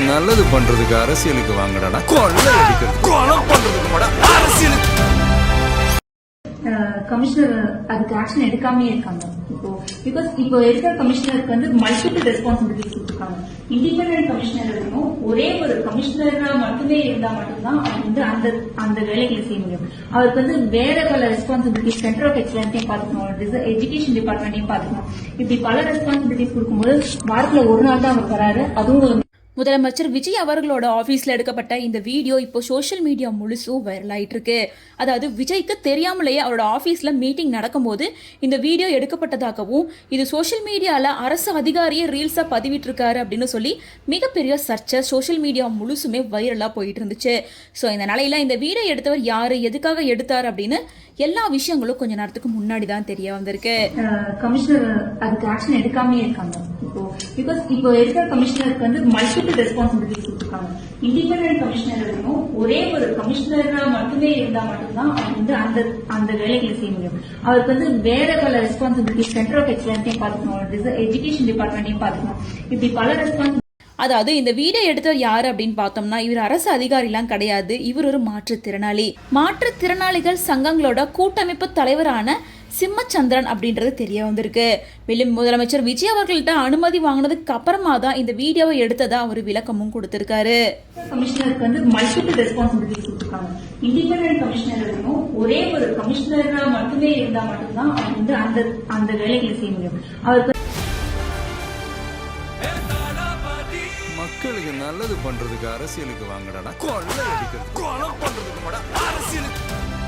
நல்லது பண்றதுக்கு அரசியலுக்கு வாங்கடா, கொள்ளை அடிக்கிறது கொலை பண்றதுக்கு அரசியலுக்கு. கமிஷனர் அதுக்கு ஆக்ஷன் எடுக்காமே இருக்காங்க. இப்போ இருக்கிற கமிஷனருக்கு வந்து மல்டிபிள் ரெஸ்பான்சிபிலிட்டிஸ் கொடுத்துருக்காங்க. இண்டிபெண்டன்ட் கமிஷனர் இருக்கணும். ஒரே ஒரு கமிஷனரா மட்டுமே இருந்தா மட்டும்தான் அவர் வந்து அந்த வேலைகளை செய்ய முடியும். அவருக்கு வந்து வேற பல ரெஸ்பான்சிபிலிட்டிஸ், சென்டர் ஆஃப் எக்ஸலன்ஸையும் பாத்துக்கணும், எஜுகேஷன் டிபார்ட்மெண்ட்டையும் பாத்துக்கணும். இப்படி பல ரெஸ்பான்சிபிலிட்டிஸ் கொடுக்கும்போது வாரத்துல ஒரு நாள் தான் அவர் வராரு. அதுவும் முதலமைச்சர் விஜய் அவர்களோட ஆபீஸ்ல எடுக்கப்பட்ட இந்த வீடியோ இப்போ சோஷியல் மீடியா முழுசும் வைரல் ஆயிட்டு இருக்கு. அதாவது விஜய்க்கு தெரியாமலேயே அவரோட ஆபீஸ்ல மீட்டிங் நடக்கும்போது இந்த வீடியோ எடுக்கப்பட்டதாகவும் இது சோஷியல் மீடியால அரசு அதிகாரியே ரீல்ஸா பதிவிட்டிருக்காரு அப்படின்னு சொல்லி மிகப்பெரிய சர்ச்சை சோஷியல் மீடியா முழுசுமே வைரலா போயிட்டு இருந்துச்சு. ஸோ இந்த நிலையில இந்த வீடியோ எடுத்தவர் யாரு, எதுக்காக எடுத்தாரு அப்படின்னு எல்லா விஷயங்களும் கொஞ்ச நேரத்துக்கு முன்னாடி தான் தெரிய வந்திருக்கு. கமிஷனர் அதுக்கு ஆக்ஷன் எடுக்காமே இருக்காங்க. இப்போ இருக்கிற கமிஷனருக்கு வந்து மல்டிபிள் ரெஸ்பான்சிபிலிட்டிஸ் கொடுத்துருக்காங்க. இண்டிபெண்டன்ட் கமிஷனர் இருக்கணும். ஒரே ஒரு கமிஷனரா மட்டுமே இருந்தா மட்டும்தான் அவர் வந்து அந்த வேலைகளை செய்ய முடியும். அவருக்கு வந்து வேற பல ரெஸ்பான்சிபிலிட்டிஸ், சென்டர் ஆஃப் எக்ஸலன்ஸையும் பாத்துக்கணும், எஜுகேஷன் டிபார்ட்மெண்ட்டையும் பாத்துக்கணும். இப்படி பல ரெஸ்பான்சிபிலிட்டி. அதாவது இந்த வீடியோ எடுத்தவர் யாரு அப்படின்னு பார்த்தோம்னா இவர் அரசு அதிகாரிலாம் கிடையாது. இவர் ஒரு மாற்றுத்திறனாளி. மாற்றுத்திறனாளிகள் சங்கங்களோட கூட்டமைப்பு தலைவரான சிம்மச்சந்திரன் அப்படின்றது தெரிய வந்திருக்கு. மேலும் முதலமைச்சர் விஜய் அவர்கள்ட்ட அனுமதி வாங்கினதுக்கு அப்புறமா தான் இந்த வீடியோவை எடுத்ததா அவர் விளக்கமும் கொடுத்திருக்காரு. கமிஷனருக்கு வந்து மல்டிபிள் ரெஸ்பான்சிபிலிட்டிஸ் கொடுத்துருக்காங்க. இண்டிபெண்டன்ட் கமிஷனர் இருக்கணும். ஒரே ஒரு கமிஷனரா மட்டுமே இருந்தா மட்டும்தான் அவர் வந்து அந்த வேலைகளை செய்ய முடியும். அவருக்கு மக்களுக்கு நல்லது பண்றதுக்கு அரசியலுக்கு வாங்கடா, கொள்ளை அடிக்கிறது கொலை பண்றதுக்கு அரசியலுக்கு.